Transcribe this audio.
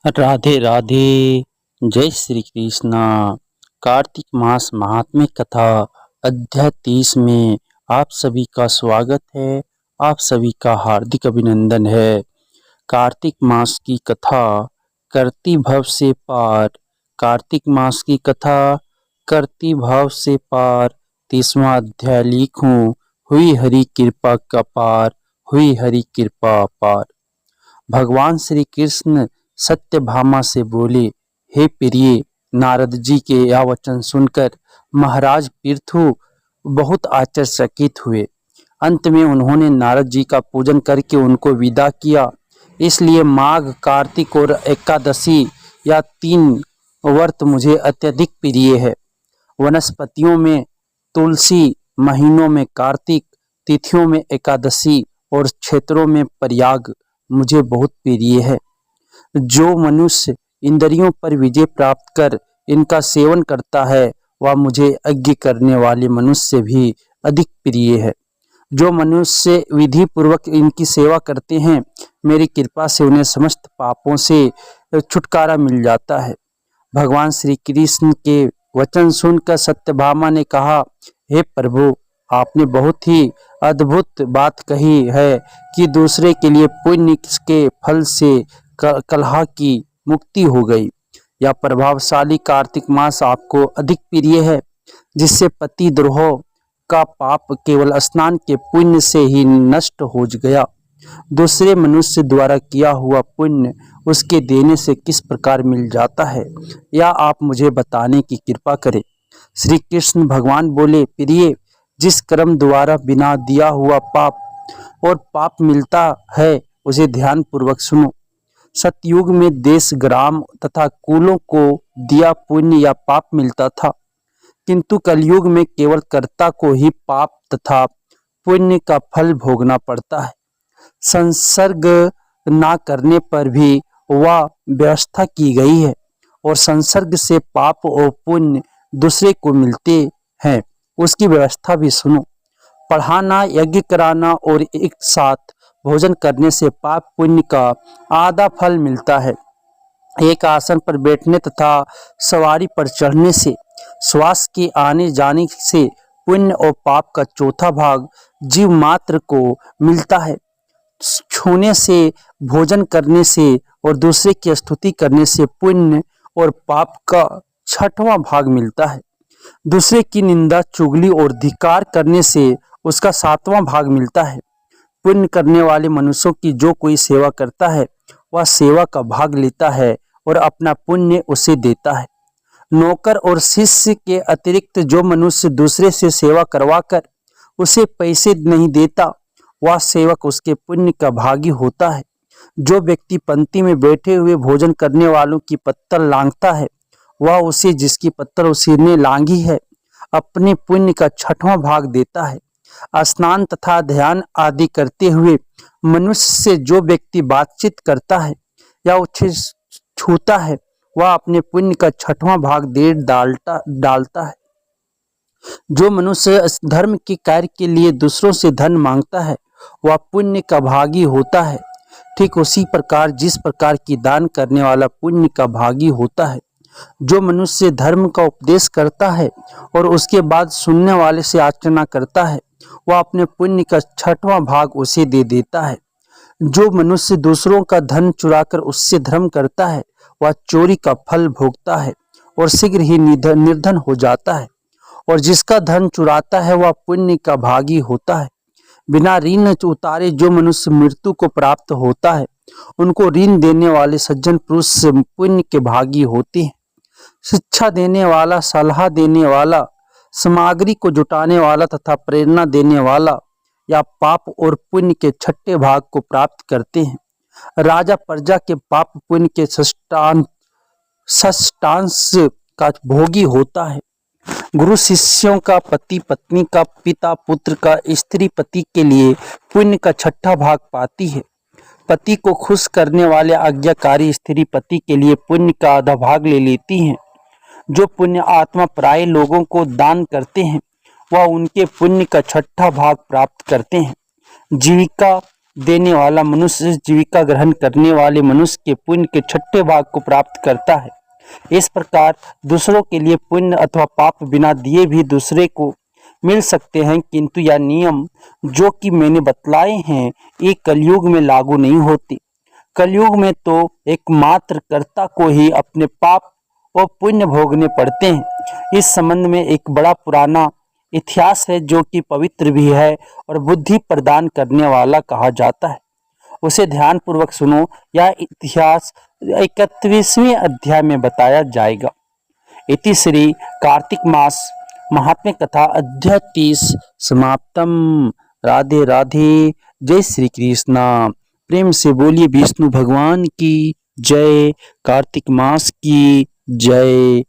राधे राधे। जय श्री कृष्णा। कार्तिक मास महात्म्य कथा अध्याय 30 में आप सभी का स्वागत है। आप सभी का हार्दिक अभिनंदन है। कार्तिक मास की कथा करती भव से पार। कार्तिक मास की कथा करती भव से पार। 30वां अध्याय लिखूं, हुई हरि कृपा का पार, हुई हरि कृपा पार। भगवान श्री कृष्ण सत्यभामा से बोले, हे प्रिय, नारद जी के यह वचन सुनकर महाराज पृथु बहुत आश्चर्यचकित हुए। अंत में उन्होंने नारद जी का पूजन करके उनको विदा किया। इसलिए माघ, कार्तिक और एकादशी या 3 व्रत मुझे अत्यधिक प्रिय है। वनस्पतियों में तुलसी, महीनों में कार्तिक, तिथियों में एकादशी और क्षेत्रों में प्रयाग मुझे बहुत प्रिय है। जो मनुष्य इंद्रियों पर विजय प्राप्त कर इनका सेवन करता है वह मुझे यज्ञ करने वाले मनुष्य से भी अधिक प्रिय है। जो मनुष्य विधि पूर्वक इनकी सेवा करते हैं, मेरी कृपा से उन्हें समस्त पापों से छुटकारा मिल जाता है। भगवान श्री कृष्ण के वचन सुनकर सत्यभामा ने कहा, हे प्रभु, आपने बहुत ही अद्भुत बात कही है कि दूसरे के लिए पुण्य के फल से कलह की मुक्ति हो गई। यह प्रभावशाली कार्तिक मास आपको अधिक प्रिय है, जिससे पति द्रोह का पाप केवल स्नान के पुण्य से ही नष्ट हो गया। दूसरे मनुष्य द्वारा किया हुआ पुण्य उसके देने से किस प्रकार मिल जाता है, या आप मुझे बताने की कृपा करें। श्री कृष्ण भगवान बोले, प्रिय, जिस कर्म द्वारा बिना दिया हुआ पाप मिलता है उसे ध्यान पूर्वक सुनो। सतयुग में देश, ग्राम तथा कुलों को दिया पुण्य या पाप मिलता था, किंतु कलयुग में केवल कर्ता को ही पाप तथा पुण्य का फल भोगना पड़ता है। संसर्ग ना करने पर भी वह व्यवस्था की गई है, और संसर्ग से पाप और पुण्य दूसरे को मिलते हैं, उसकी व्यवस्था भी सुनो। पढ़ाना, यज्ञ कराना और एक साथ भोजन करने से पाप पुण्य का आधा फल मिलता है। एक आसन पर बैठने तथा सवारी पर चढ़ने से, श्वास के आने जाने से पुण्य और पाप का चौथा भाग जीव मात्र को मिलता है। छूने से, भोजन करने से और दूसरे की स्तुति करने से पुण्य और पाप का 6वां भाग मिलता है। दूसरे की निंदा, चुगली और धिक्कार करने से उसका 7वां भाग मिलता है। पुण्य करने वाले मनुष्यों की जो कोई सेवा करता है वह सेवा का भाग लेता है और अपना पुण्य उसे देता है। नौकर और शिष्य के अतिरिक्त जो मनुष्य दूसरे से सेवा करवाकर उसे पैसे नहीं देता, वह सेवक उसके पुण्य का भागी होता है। जो व्यक्ति पंक्ति में बैठे हुए भोजन करने वालों की पत्तल लांघता है, वह उसे जिसकी पत्तल उसने लांघी है अपने पुण्य का 6वां भाग देता है। स्नान तथा ध्यान आदि करते हुए मनुष्य से जो व्यक्ति बातचीत करता है या उसे छूता है, वह अपने पुण्य का 6वां भाग दे डालता है। जो मनुष्य धर्म के कार्य के लिए दूसरों से धन मांगता है, वह पुण्य का भागी होता है। ठीक उसी प्रकार जिस प्रकार की दान करने वाला पुण्य का भागी होता है। जो मनुष्य धर्म का उपदेश करता है और उसके बाद सुनने वाले से याचना करता है, वह अपने पुण्य का 6वां भाग उसे दे देता है। जो मनुष्य दूसरों का धन चुराकर उससे धर्म करता है, वह चोरी का फल भोगता है और शीघ्र ही निर्धन हो जाता है। और जिसका धन चुराता है वह पुण्य का भागी होता है। बिना ऋण उतारे जो मनुष्य मृत्यु को प्राप्त होता है, उनको ऋण देने वाले सज्जन पुरुष पुण्य के भागी होते हैं। शिक्षा देने वाला, सलाह देने वाला, सामग्री को जुटाने वाला तथा प्रेरणा देने वाला या पाप और पुण्य के 6ठे भाग को प्राप्त करते हैं। राजा प्रजा के पाप पुण्य के षष्ठांश का भोगी होता है। गुरु शिष्यों का, पति पत्नी का, पिता पुत्र का, स्त्री पति के लिए पुण्य का 6ठा भाग पाती है। पति को खुश करने वाले आज्ञाकारी स्त्री पति के लिए पुण्य का आधा भाग ले लेती हैं। जो पुण्य आत्मा पराये लोगों को दान करते हैं, वह उनके पुण्य का 6ठा भाग प्राप्त करते हैं। जीविका देने वाला मनुष्य जीविका ग्रहण करने वाले मनुष्य के पुण्य के छठे भाग को प्राप्त करता है। इस प्रकार दूसरों के लिए पुण्य अथवा पाप बिना दिए भी दूसरे को मिल सकते हैं, किंतु यह नियम जो कि मैंने बतलाए हैं ये कलयुग में लागू नहीं होते। कलयुग में तो एकमात्र कर्ता को ही अपने पाप और पुण्य भोगने पड़ते हैं। इस संबंध में एक बड़ा पुराना इतिहास है जो कि पवित्र भी है और बुद्धि प्रदान करने वाला कहा जाता है। उसे ध्यान पूर्वक सुनो। यह इतिहास 31वें अध्याय में बताया जाएगा। इति श्री कार्तिक मास महात्म्य कथा अध्याय 30 समाप्तम। राधे राधे। जय श्री कृष्णा। प्रेम से बोलिए विष्णु भगवान की जय, कार्तिक मास की जय।